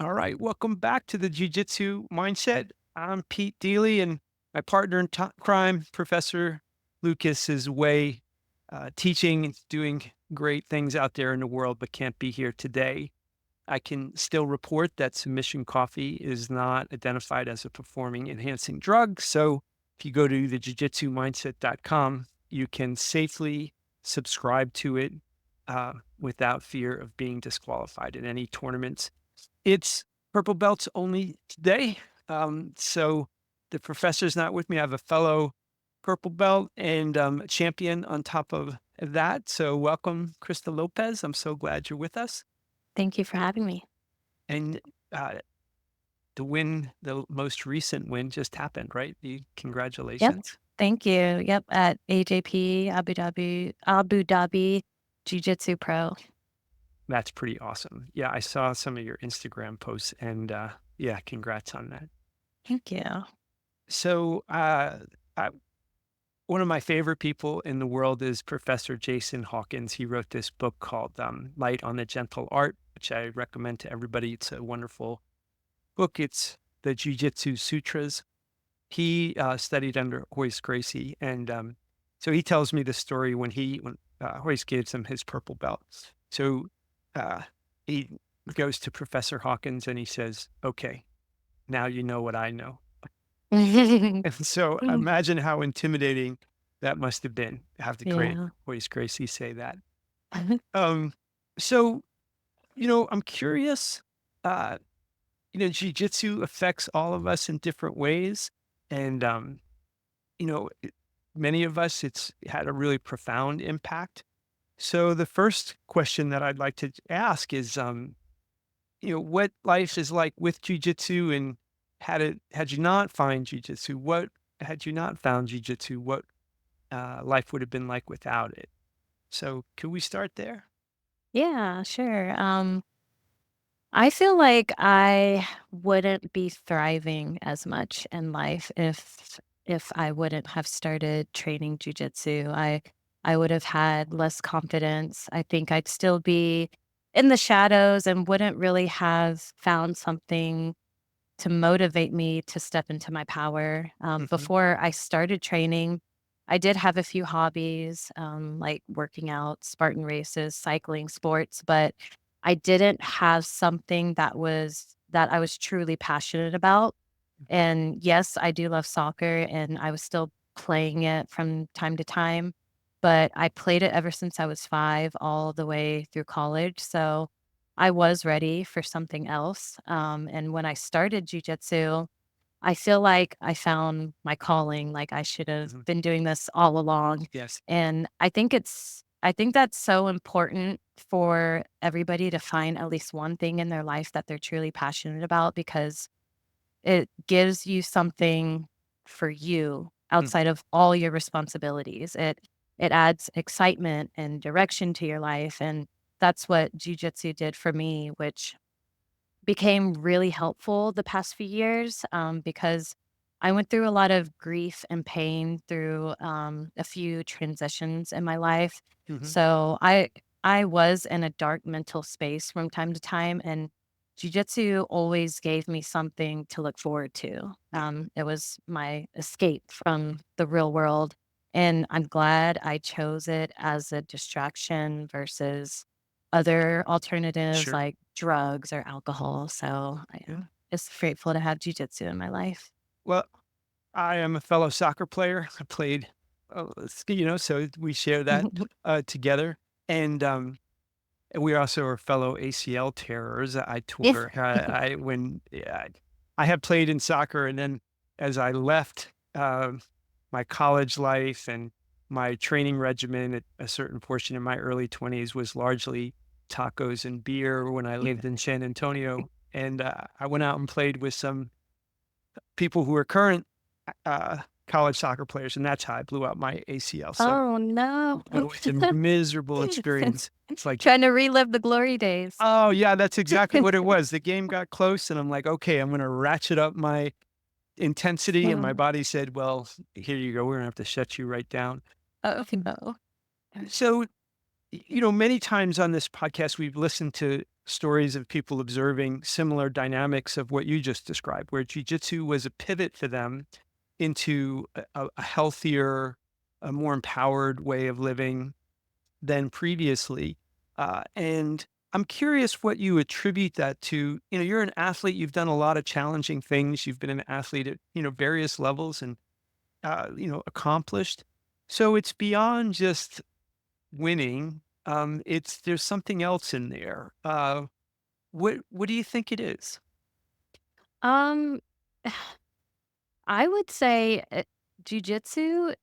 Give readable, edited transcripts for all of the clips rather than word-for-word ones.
All right, welcome back to the Jiu Jitsu Mindset. I'm Pete Deely, and my partner in crime, Professor Lucas, is away teaching and doing great things out there in the world, but can't be here today. I can still report that Submission Coffee is not identified as a performing enhancing drug. So if you go to the jujitsumindset.com, you can safely subscribe to it without fear of being disqualified in any tournaments. It's purple belts only today. So the professor's not with me. I have a fellow purple belt and a champion on top of that. So welcome, Krista Lopez. I'm so glad you're with us. Thank you for having me. And uh, the most recent win just happened, right? Yep. Congratulations. Thank you. Yep. At AJP Abu Dhabi Jiu Jitsu Pro. That's pretty awesome. Yeah, I saw some of your Instagram posts and yeah, congrats on that. Thank you. So I, one of my favorite people in the world is Professor Jason Hawkins. He wrote this book called Light on the Gentle Art, which I recommend to everybody. It's a wonderful book. It's the Jiu Jitsu Sutras. He studied under Hoist Gracie. And so he tells me the story when Hoist gives him his purple belt. So uh, he goes to Professor Hawkins and he says, okay, now you know what I know. And so imagine how intimidating that must have been. I have the great Yeah. voice Gracie say that. Um, so, I'm curious, uh, jujitsu affects all of us in different ways. And, you know, it- many of us, it's had a really profound impact. So the first question that I'd like to ask is, what life is like with jujitsu, and had you not find jujitsu, what had you not found jujitsu, what life would have been like without it. So could we start there? Yeah, sure. I feel like I wouldn't be thriving as much in life if I wouldn't have started training jujitsu. I would have had less confidence. I think I'd still be in the shadows and wouldn't really have found something to motivate me to step into my power. Hmm. Before I started training, I did have a few hobbies, like working out, Spartan races, cycling, sports, but I didn't have something that I was truly passionate about. And yes, I do love soccer and I was still playing it from time to time, but I played it ever since I was 5 all the way through college. So I was ready for something else. And when I started jujitsu, I feel like I found my calling. Like I should have Hmm. been doing this all along. Yes. And I think that's so important for everybody to find at least one thing in their life that they're truly passionate about because it gives you something for you Mm. outside of all your responsibilities. It adds excitement and direction to your life, and that's what jujitsu did for me, which became really helpful the past few years, because I went through a lot of grief and pain through, a few transitions in my life. Hmm. So I was in a dark mental space from time to time, and jujitsu always gave me something to look forward to. It was my escape from the real world, and I'm glad I chose it as a distraction versus other alternatives Sure. like drugs or alcohol, so I Yeah. am just grateful to have jujitsu in my life. Well, I am a fellow soccer player. I played, so we share that together. And we also are fellow ACL terrors. I Yeah. tore, I, when yeah, I had played in soccer. And then as I left my college life and my training regimen at a certain portion in my early 20s was largely tacos and beer when I lived in San Antonio. And I went out and played with some people who are current uh, college soccer players, and that's how I blew out my ACL. So Oh, no. it was a miserable experience. It's like, Trying to relive the glory days. oh yeah, that's exactly what it was. The game got close, and I'm like, okay, I'm going to ratchet up my intensity. And my Mm. body said, well, here you go. We're going to have to shut you right down. Oh, Um, no. so, many times on this podcast, we've listened to stories of people observing similar dynamics of what you just described, where jujitsu was a pivot for them into a healthier, a more empowered way of living than previously. And I'm curious what you attribute that to. You know, you're an athlete, you've done a lot of challenging things, you've been an athlete at, various levels and, accomplished. So it's beyond just winning. There's something else in there. What do you think it is? Um, I would say, jujitsu,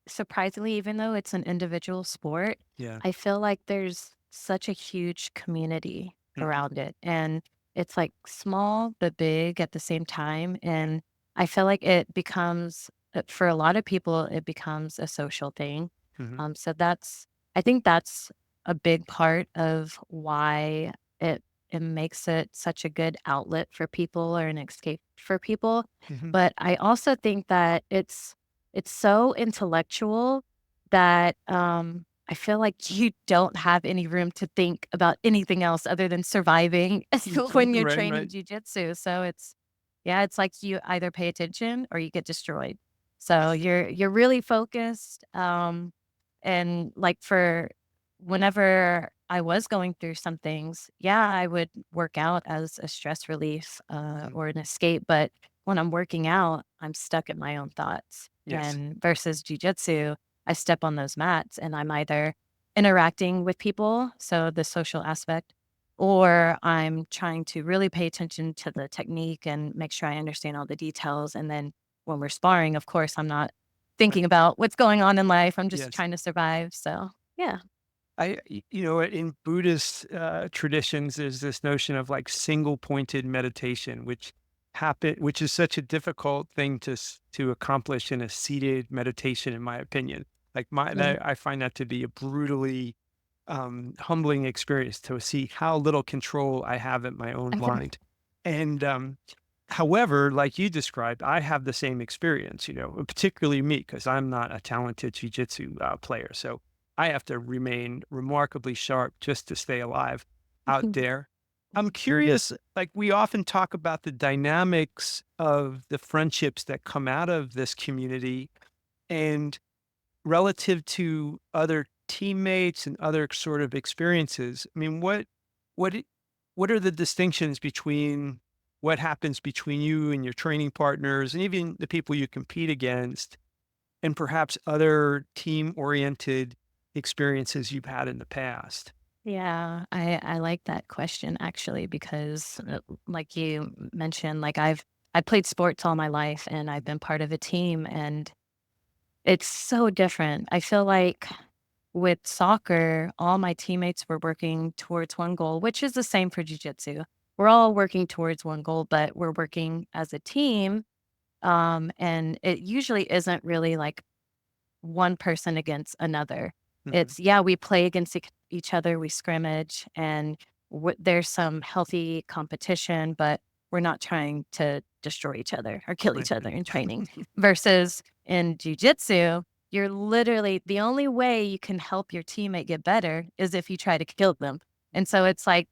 surprisingly, even though it's an individual sport, Yeah. I feel like there's such a huge community Mhm. around it, and it's, like, small but big at the same time, and I feel like it becomes for a lot of people, it becomes a social thing. Mhm. So I think that's a big part of why it it makes it such a good outlet for people or an escape for people, Mhm. but I also think that it's so intellectual that, I feel like you don't have any room to think about anything else other than surviving when you're Right, training right. jujitsu, so it's like you either pay attention or you get destroyed. So you're really focused, and, like, for whenever I was going through some things, yeah, I would work out as a stress relief, Mhm. or an escape, but when I'm working out, I'm stuck in my own thoughts. Yes. And versus jujitsu, I step on those mats and I'm either interacting with people, so the social aspect, or I'm trying to really pay attention to the technique and make sure I understand all the details. And then when we're sparring, of course, I'm not Right. thinking about what's going on in life. I'm just Yes. trying to survive. So, yeah. In Buddhist traditions, there's this notion of like single pointed meditation, which is such a difficult thing to accomplish in a seated meditation, in my opinion. Yeah. I find that to be a brutally humbling experience to see how little control I have in my own mind. And however, like you described, I have the same experience, particularly me, because I'm not a talented jujitsu player. So I have to remain remarkably sharp just to stay alive out there. I'm curious, like we often talk about the dynamics of the friendships that come out of this community. And relative to other teammates and other sort of experiences, I mean, what i- what are the distinctions between what happens between you and your training partners and even the people you compete against and perhaps other team-oriented experiences you've had in the past? Yeah, I like that question actually because like you mentioned, like I played sports all my life and I've been part of a team and it's so different. I feel like with soccer, all my teammates were working towards one goal, which is the same for jujitsu. We're all working towards one goal, but we're working as a team. And it usually isn't really like one person against another. Mhm. It's yeah, we play against each other, we scrimmage, and there's some healthy competition, but we're not trying to destroy each other or kill Right. each other in training. Versus in jujitsu, you're literally the only way you can help your teammate get better is if you try to kill them. And so it's like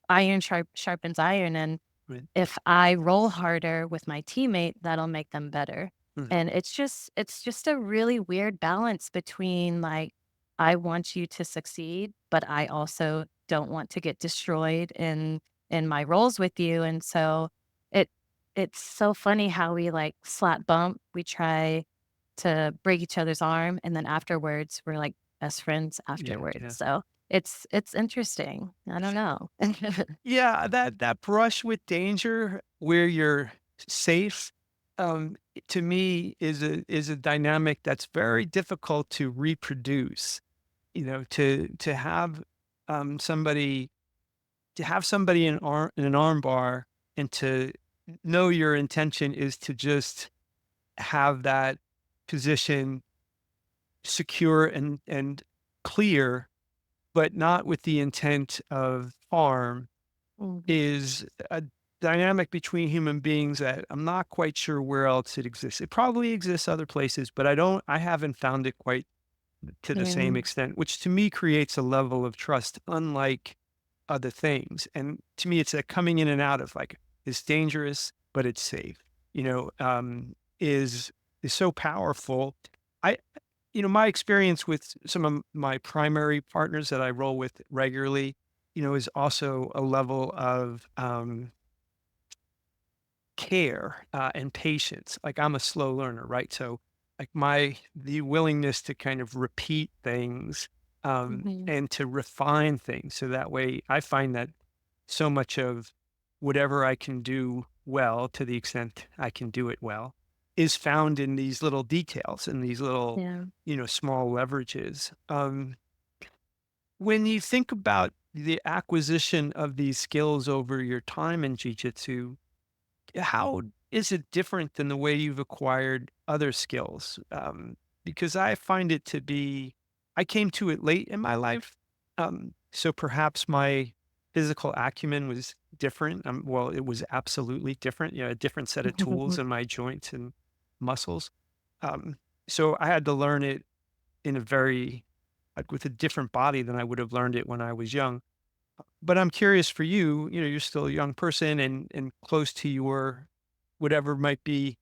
iron sharpens iron, and Right. if I roll harder with my teammate, that'll make them better. Mhm. And it's just a really weird balance between like, I want you to succeed, but I also don't want to get destroyed in my roles with you. And so it it's so funny how we like slap bump. We try to break each other's arm and then afterwards we're like best friends Yeah, afterwards. yeah. So it's interesting. I don't know. Yeah, that brush with danger where you're safe, to me is a dynamic that's very difficult to reproduce. To have somebody in an arm bar and to know your intention is to just have that position secure and clear, but not with the intent of harm Mhm. is a dynamic between human beings that I'm not quite sure where else it exists. It probably exists other places, but I haven't found it quite to the same Yeah. extent, which to me creates a level of trust unlike other things. And to me, it's a coming in and out of like, it's dangerous, but it's safe, is so powerful. I, my experience with some of my primary partners that I roll with regularly, is also a level of care, and patience. Like I'm a slow learner, right? So like the willingness to kind of repeat things, Mhm. and to refine things. So that way I find that so much of whatever I can do well, to the extent I can do it well, is found in these little details and these little, Yeah. small leverages. When you think about the acquisition of these skills over your time in jiu-jitsu, how is it different than the way you've acquired other skills? Because I find it to be, I came to it late in my life. So perhaps my physical acumen was different. Well, it was absolutely different, a different set of tools in my joints and muscles. Um, so I had to learn it in a very, like with a different body than I would have learned it when I was young. But I'm curious for you, you're still a young person and close to your whatever might be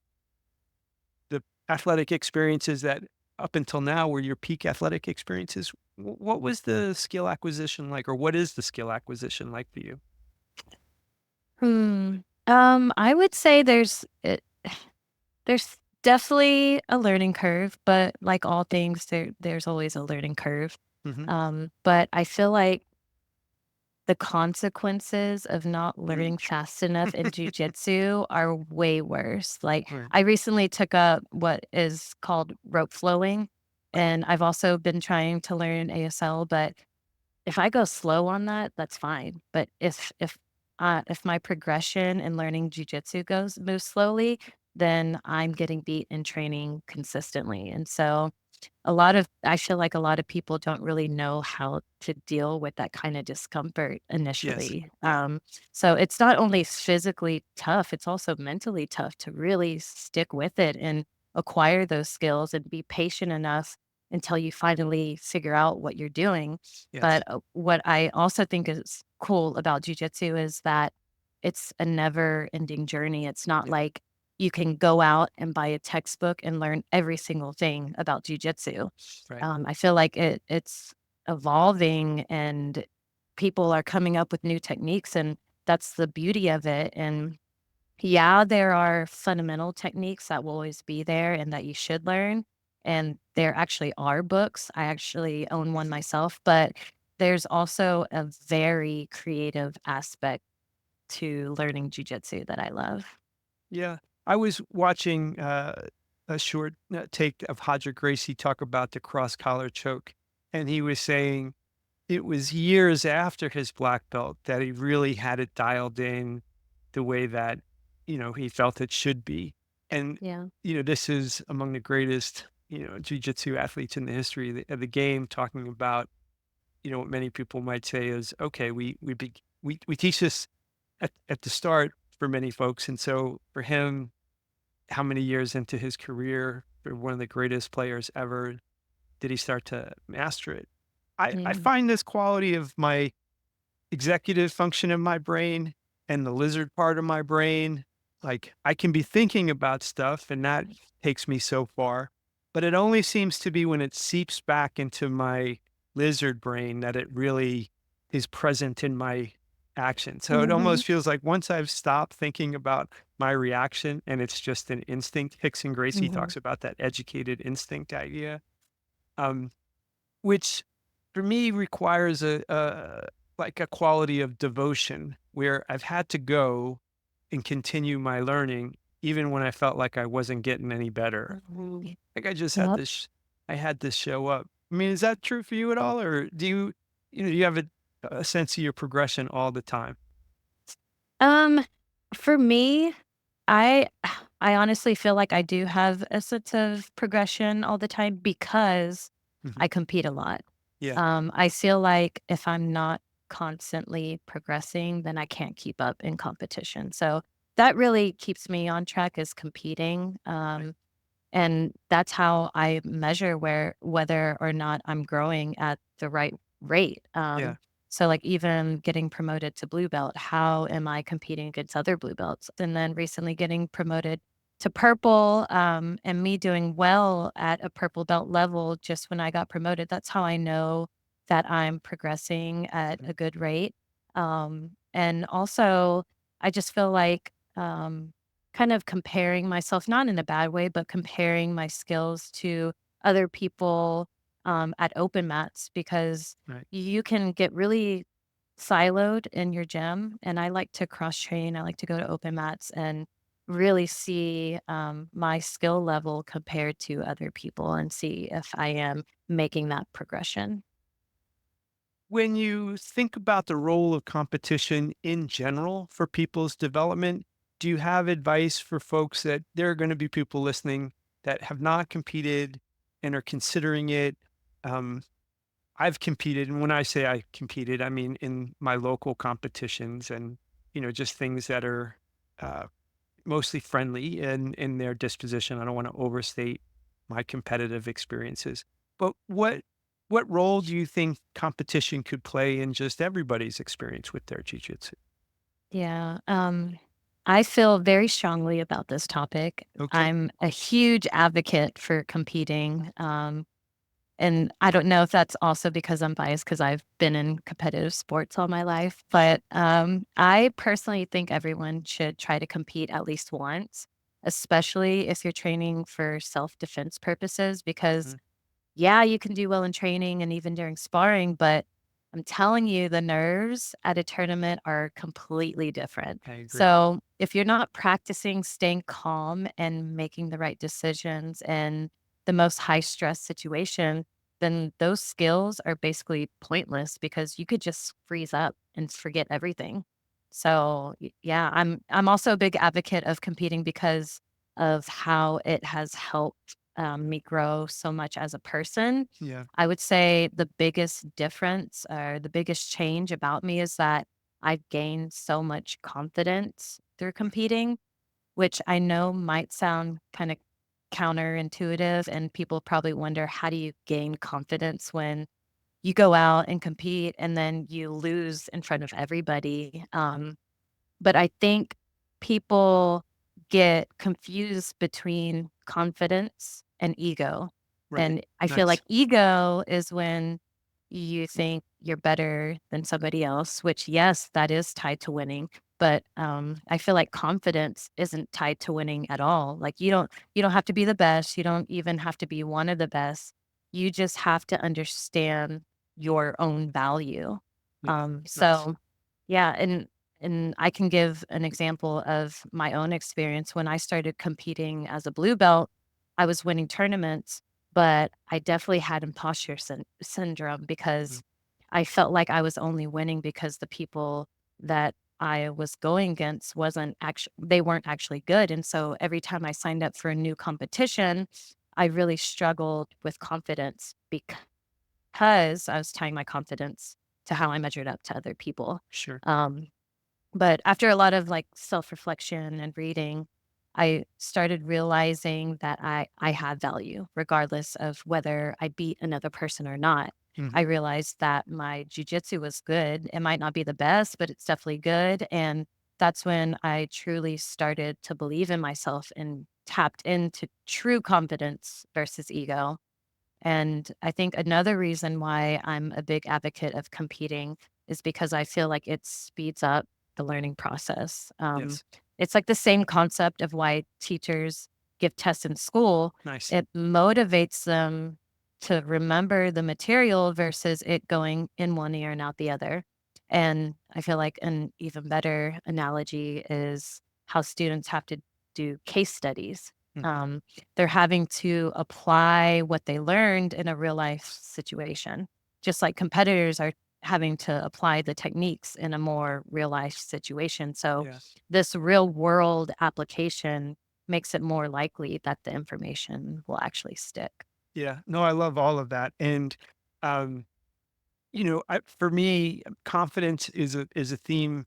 the athletic experiences that up until now were your peak athletic experiences. What was the skill acquisition like, or what is the skill acquisition like for you? Hmm. I would say there's definitely a learning curve, but like all things, there's always a learning curve. Hmm. But I feel like the consequences of not Mm. learning fast enough in jujitsu are way worse. Like, Right. I recently took up what is called rope flowing, and I've also been trying to learn ASL, but if I go slow on that, that's fine. But if my progression in learning jujitsu moves slowly, then I'm getting beat in training consistently. And so I feel like a lot of people don't really know how to deal with that kind of discomfort Yes. initially. So it's not only physically tough, it's also mentally tough to really stick with it and acquire those skills and be patient enough until you finally figure out what you're doing. Yes. But what I also think is cool about jujitsu is that it's a never ending journey. It's not Yeah. like you can go out and buy a textbook and learn every single thing about jujitsu. Right. I feel like it's evolving and people are coming up with new techniques, and that's the beauty of it. And yeah, there are fundamental techniques that will always be there and that you should learn. And there actually are books. I actually own one myself, but there's also a very creative aspect to learning jujitsu that I love. Yeah. I was watching a short take of Hodger Gracie talk about the cross collar choke, and he was saying it was years after his black belt that he really had it dialed in the way that, he felt it should be. And, Yeah. this is among the greatest, jujitsu athletes in the history of the game, talking about, what many people might say is, okay, we teach this at the start for many folks. And so for him, how many years into his career, for one of the greatest players ever, did he start to master it? I Yeah. find this quality of my executive function in my brain and the lizard part of my brain, like I can be thinking about stuff and that takes me so far, but it only seems to be when it seeps back into my lizard brain that it really is present in my action. So it Mhm. almost feels like once I've stopped thinking about my reaction and it's just an instinct. Hickson Gracie Mhm. talks about that educated instinct idea. Um, which for me requires like a quality of devotion where I've had to go and continue my learning even when I felt like I wasn't getting any better. Like I just had Yep. this I had to show up. I mean, is that true for you at all? Or do you have a sense of your progression all the time? Um, for me, I I honestly feel like I do have a sense of progression all the time because Mhm. I compete a lot. Yeah. I feel like if I'm not constantly progressing, then I can't keep up in competition. So that really keeps me on track is competing. Right. And that's how I measure whether or not I'm growing at the right rate. Yeah. So, like, even getting promoted to blue belt, how am I competing against other blue belts? And then recently getting promoted to purple, and me doing well at a purple belt level just when I got promoted. That's how I know that I'm progressing at Mhm. a good rate. And also, I just feel like kind of comparing myself, not in a bad way, but comparing my skills to other people at open mats because Right. you can get really siloed in your gym. And I like to cross train. I like to go to open mats and really see my skill level compared to other people and see if I am making that progression. When you think about the role of competition in general for people's development, do you have advice for folks that there are going to be people listening that have not competed and are considering it? Um, I've competed, and when I say I competed, I mean in my local competitions and just things that are uh, mostly friendly in their disposition. I don't want to overstate my competitive experiences. But what role do you think competition could play in just everybody's experience with their jujitsu? Yeah. I feel very strongly about this topic. Okay. I'm a huge advocate for competing. And I don't know if that's also because I'm biased because I've been in competitive sports all my life, but I personally think everyone should try to compete at least once, especially if you're training for self defense purposes, because Mhm. yeah, you can do well in training and even during sparring, but I'm telling you, the nerves at a tournament are completely different. I agree. So, if you're not practicing staying calm and making the right decisions in the most high stress situation, then those skills are basically pointless because you could just freeze up and forget everything. So, yeah, I'm also a big advocate of competing because of how it has helped me grow so much as a person. Yeah. I would say the biggest difference or the biggest change about me is that I've gained so much confidence through competing, which I know might sound kind of counterintuitive. And people probably wonder, how do you gain confidence when you go out and compete and then you lose in front of everybody? But I think people get confused between confidence and ego. Right. And I feel Nice. like ego is when you think you're better than somebody else, which, yes, that is tied to winning. But I feel like confidence isn't tied to winning at all. Like you don't have to be the best. You don't even have to be one of the best. You just have to understand your own value. Yeah. Nice. So yeah, and I can give an example of my own experience. When I started competing as a blue belt, I was winning tournaments, but I definitely had imposter syndrome Mm. because I felt like I was only winning because the people that I was going against wasn't actually they weren't actually good. And so every time I signed up for a new competition, I really struggled with confidence because I was tying my confidence to how I measured up to other people. Sure. Um, but after a lot of, like, self-reflection and reading, I started realizing that I have value regardless of whether I beat another person or not. I Mhm. realized that my jujitsu was good. It might not be the best, but it's definitely good, and that's when I truly started to believe in myself and tapped into true confidence versus ego. And I think another reason why I'm a big advocate of competing is because I feel like it speeds up the learning process. Yes. It's like the same concept of why teachers give tests in school. Nice. It motivates them to remember the material versus it going in one ear and out the other. And I feel like an even better analogy is how students have to do case studies. Mhm. Um, they're having to apply what they learned in a real life situation, just like competitors are having to apply the techniques in a more real life situation. So, Yeah. this real world application makes it more likely that the information will actually stick. Yeah. No, I love all of that. And um, for me, confidence is a theme.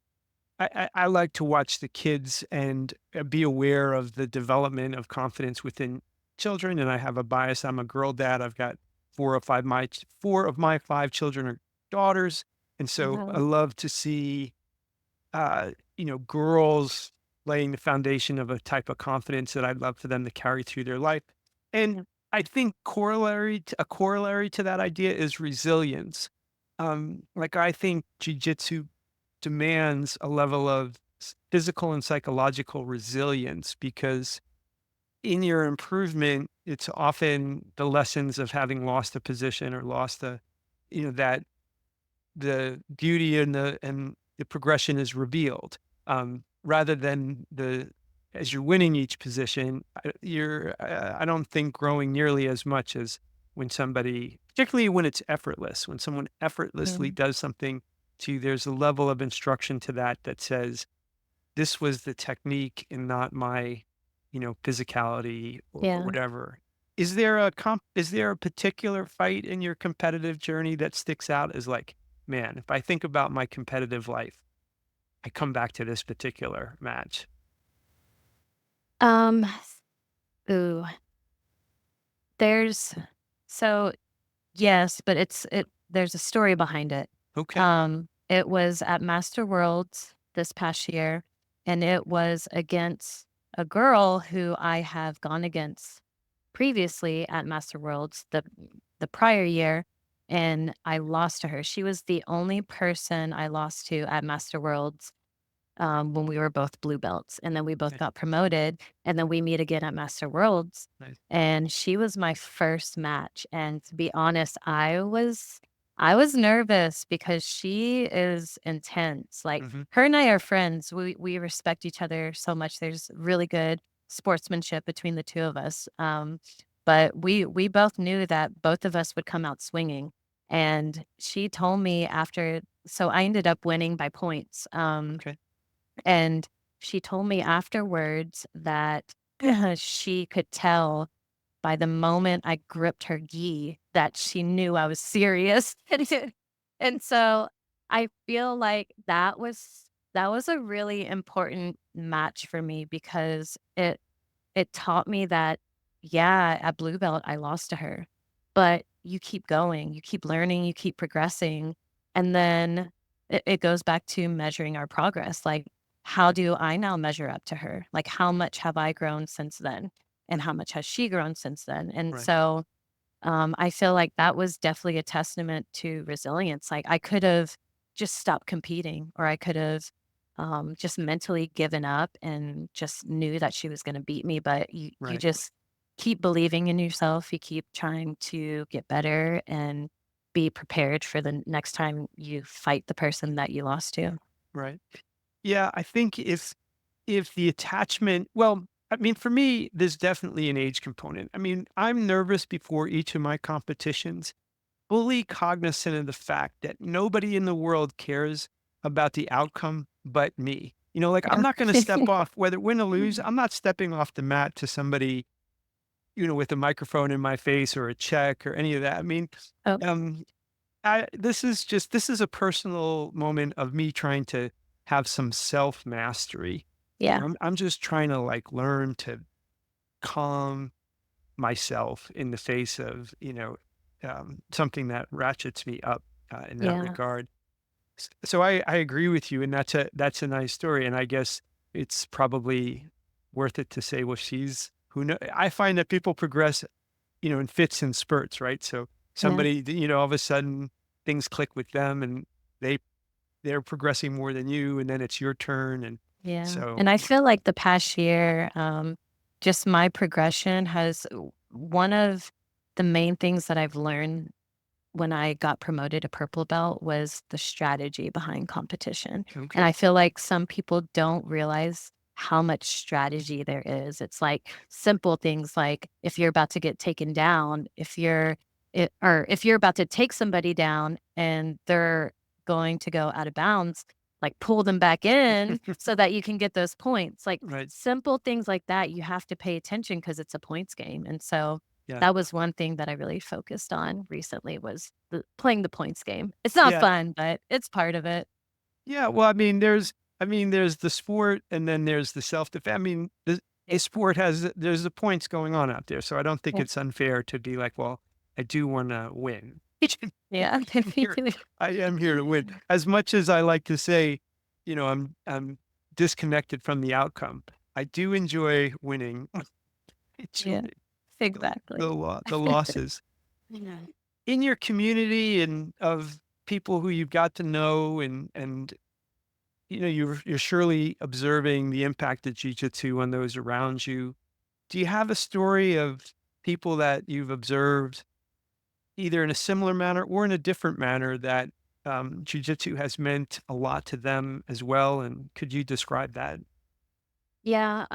I like to watch the kids and be aware of the development of confidence within children. And I have a bias. I'm a girl dad. I've got four of my five children are daughters, And so I Wow. love to see, girls laying the foundation of a type of confidence that I'd love for them to carry through their life. And Yeah. I think a corollary to that idea is resilience. Like I think jujitsu demands a level of physical and psychological resilience because in your improvement, it's often the lessons of having lost a position or lost that the beauty and the progression is revealed, rather than as you're winning each position, I don't think growing nearly as much as when somebody, particularly when it's effortless, when someone effortlessly Mm. does something to you, there's a level of instruction to that says, "This was the technique and not my, physicality," or Yeah. whatever. Is there a particular fight in your competitive journey that sticks out as like, "Man, if I think about my competitive life, I come back to this particular match." Um, ooh, there's so yes, but there's a story behind it. Okay. It was at Master Worlds this past year, and it was against a girl who I have gone against previously at Master Worlds the prior year, and I lost to her. She was the only person I lost to at Master Worlds when we were both blue belts, and then we both Okay. got promoted, and then we meet again at Master Worlds, Nice. and she was my first match, and to be honest, I was nervous because she is intense, like, Mhm. her and I are friends, we respect each other so much, there's really good sportsmanship between the 2 of us, but we both knew that both of us would come out swinging, and she told me after so I ended up winning by points, Okay. and she told me afterwards that she could tell by the moment I gripped her gi that she knew I was serious. And so I feel like that was a really important match for me because it taught me that, yeah, at blue belt, I lost to her, but you keep going, you keep learning, you keep progressing. And then it goes back to measuring our progress. Like, how do I now measure up to her? Like, how much have I grown since then? And how much has she grown since then? And Right. so I feel like that was definitely a testament to resilience. Like, I could have just stopped competing, or I could have just mentally given up and just knew that she was going to beat me. But you Right. just keep believing in yourself. You keep trying to get better and be prepared for the next time you fight the person that you lost to. Right. Yeah, I think if the attachment, well, I mean, for me, there's definitely an age component. I mean, I'm nervous before each of my competitions, fully cognizant of the fact that nobody in the world cares about the outcome but me. Like, I'm not gonna step off, whether win or lose, I'm not stepping off the mat to somebody, with a microphone in my face or a check or any of that. I mean, Oh, um, this is a personal moment of me trying to have some self mastery. yeah, I'm just trying to like learn to calm myself in the face of, something that ratchets me up, in that yeah, regard. So I agree with you, and that's a nice story. And I guess it's probably worth it to say, well, she's who know. I find that people progress, in fits and spurts, right? So yeah. somebody, all of a sudden things click with them, and they they're progressing more than you, and then it's your turn, and Yeah, so and I feel like the past year, just my progression has one of the main things that I've learned when I got promoted to purple belt was the strategy behind competition. And okay. I feel like some people don't realize how much strategy there is. It's like simple things like if you're about to get taken down, or if you're about to take somebody down and they're going to go out of bounds, like pull them back in so that you can get those points. Like Right. simple things like that, you have to pay attention because it's a points game. And so Yeah. that was one thing that I really focused on recently was playing the points game. It's not Yeah. fun, but it's part of it. Yeah, well, I mean, there's the sport and then there's the self-defense. I mean, the Yeah, sport there's the points going on out there, so I don't think yeah, it's unfair to be like, "Well, I do wanna win." Yeah. I'm here. I am here to win. As much as I like to say, I'm disconnected from the outcome. I do enjoy winning. Yeah. Enjoy Exactly. the losses. Yeah. In your community and of people who you've got to know and you're surely observing the impact of jiu-jitsu on those around you. Do you have a story of people that you've observed either in a similar manner or in a different manner that jiu-jitsu has meant a lot to them as well? And could you describe that? Yeah.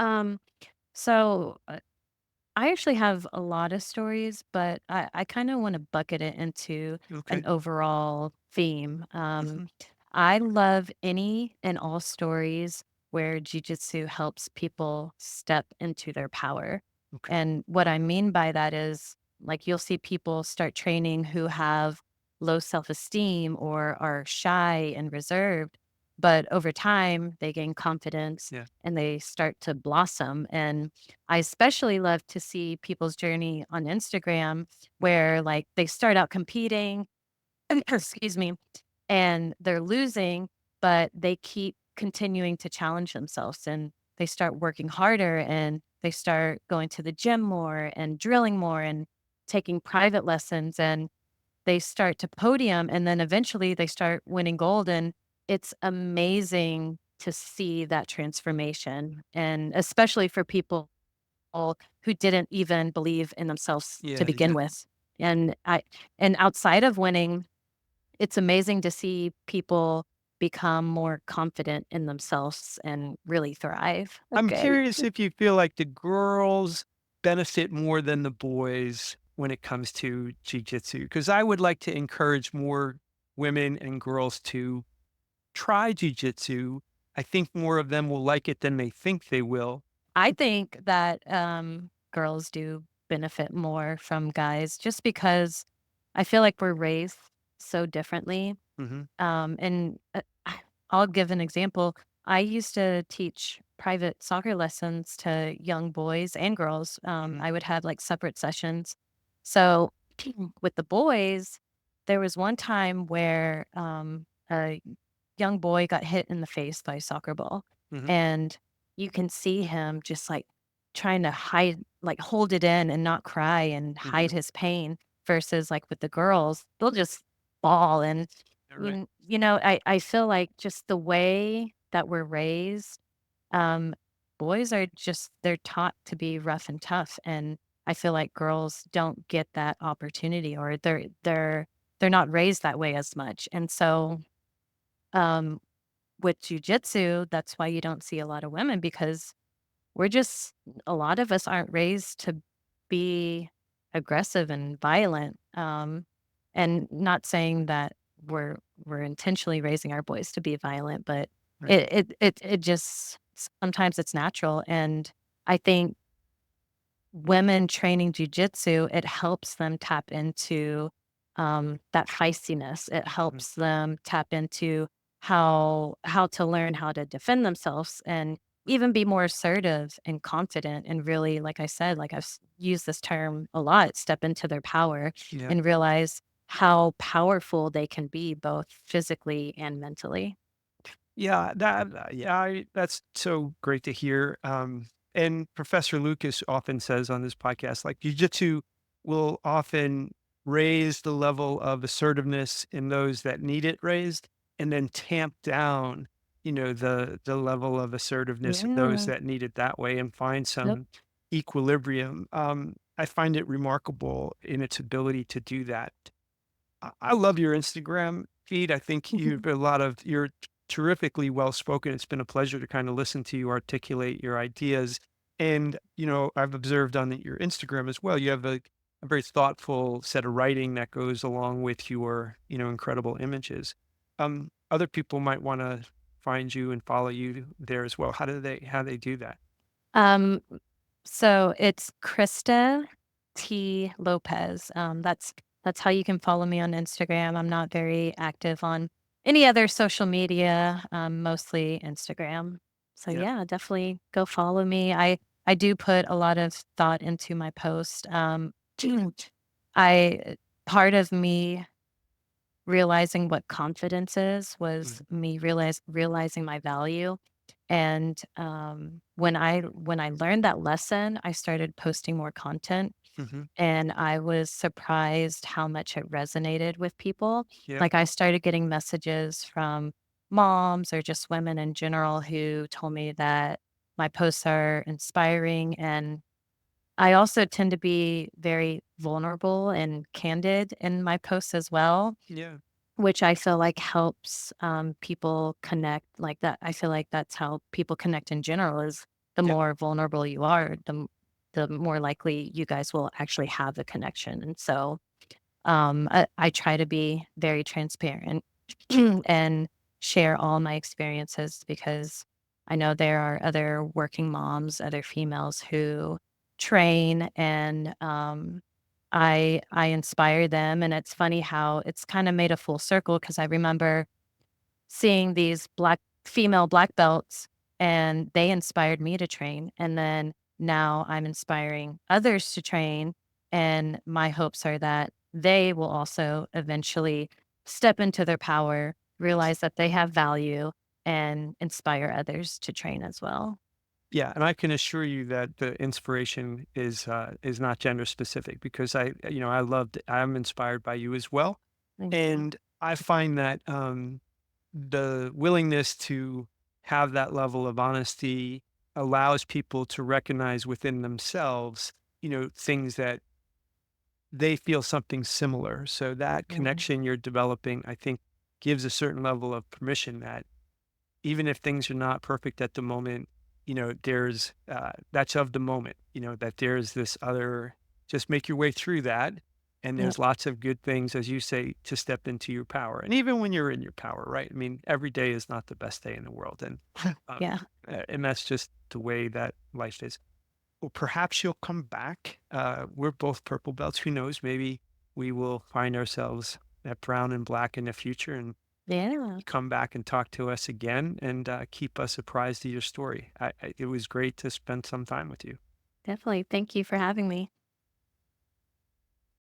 So I actually have a lot of stories, but I kind of want to bucket it into an Okay. overall theme. Hmm. I love any and all stories where jujitsu helps people step into their power. Okay. And what I mean by that is like you'll see people start training who have low self esteem or are shy and reserved. But over time, they gain confidence Yeah. and they start to blossom. And I especially love to see people's journey on Instagram where like they start out competing, excuse me, and they're losing, but they keep continuing to challenge themselves and they start working harder and they start going to the gym more and drilling more and taking private lessons and they start to podium and then eventually they start winning gold and it's amazing to see that transformation and especially for people who didn't even believe in themselves to Yeah. begin Yeah. with. And I and outside of winning, it's amazing to see people become more confident in themselves and really thrive. I'm Okay. curious if you feel like the girls benefit more than the boys when it comes to jujitsu, because I would like to encourage more women and girls to try jujitsu. I think more of them will like it than they think they will. I think that girls do benefit more from guys just because I feel like we're raised so differently. Hmm. And I'll give an example. I used to teach private soccer lessons to young boys and girls. Hmm. I would have like separate sessions. So with the boys, there was one time where a young boy got hit in the face by a soccer ball. Hmm. And you can see him just like trying to hide, like hold it in and not cry and hide Hmm. his pain versus like with the girls, they'll just bawl. And, All right. I feel like just the way that we're raised, um, boys are just, they're taught to be rough and tough. And I feel like girls don't get that opportunity or they're not raised that way as much. And so, um, with jujitsu, that's why you don't see a lot of women because we're just a lot of us aren't raised to be aggressive and violent. And not saying that we're intentionally raising our boys to be violent, but Right. it just sometimes it's natural. And I think women training jujitsu, it helps them tap into that feistiness. It Mhm. helps them tap into how to learn how to defend themselves and even be more assertive and confident and really, like I said, like used this term a lot, step into their power Yeah. and realize how powerful they can be both physically and mentally. That's so great to hear. And Professor Lucas often says on this podcast, like jujitsu will often raise the level of assertiveness in those that need it raised, and then tamp down, the level of assertiveness of those Yeah. that need it that way, and find Yep. some equilibrium. I find it remarkable in its ability to do that. I love your Instagram feed. I think you're terrifically well spoken. It's been a pleasure to kind of listen to you articulate your ideas. And, I've observed on your Instagram as well, you have a very thoughtful set of writing that goes along with your, incredible images. Other people might want to find you and follow you there as well. How they do that? Um, so it's Krista T. Lopez. That's how you can follow me on Instagram. I'm not very active on any other social media, mostly Instagram. So Yeah. yeah, definitely go follow me. I do put a lot of thought into my post. I part of me. realizing what confidence is was Mhm. me realizing my value. And when I learned that lesson, I started posting more content, Mhm. and I was surprised how much it resonated with people. Yep. Like, I started getting messages from moms or just women in general who told me that my posts are inspiring. And I also tend to be very vulnerable and candid in my posts as well, Yeah. which I feel like helps, people connect like that. I feel like that's how people connect in general is the Yeah. more vulnerable you are, the more likely you guys will actually have a connection. And so, I try to be very transparent and share all my experiences because I know there are other working moms, other females who train, and I inspire them. And it's funny how it's kind of made a full circle because I remember seeing these female black belts, and they inspired me to train, and then now I'm inspiring others to train, and my hopes are that they will also eventually step into their power, realize that they have value, and inspire others to train as well. Yeah, and I can assure you that the inspiration is not gender specific because I'm inspired by you as well, Thank you. and I find that the willingness to have that level of honesty allows people to recognize within themselves, things that they feel something similar. So that Mhm. connection you're developing, I think, gives a certain level of permission that even if things are not perfect at the moment, there's that's of the moment, that there's this other, just make your way through that. And Yep. there's lots of good things, as you say, to step into your power. And even when you're in your power, right? I mean, every day is not the best day in the world. Uh, Yeah, and that's just the way that life is. Well, perhaps you'll come back. We're both purple belts. Who knows? Maybe we will find ourselves at brown and black in the future and yeah, come back and talk to us again and keep us apprised of your story. It was great to spend some time with you. definitely. Thank you for having me.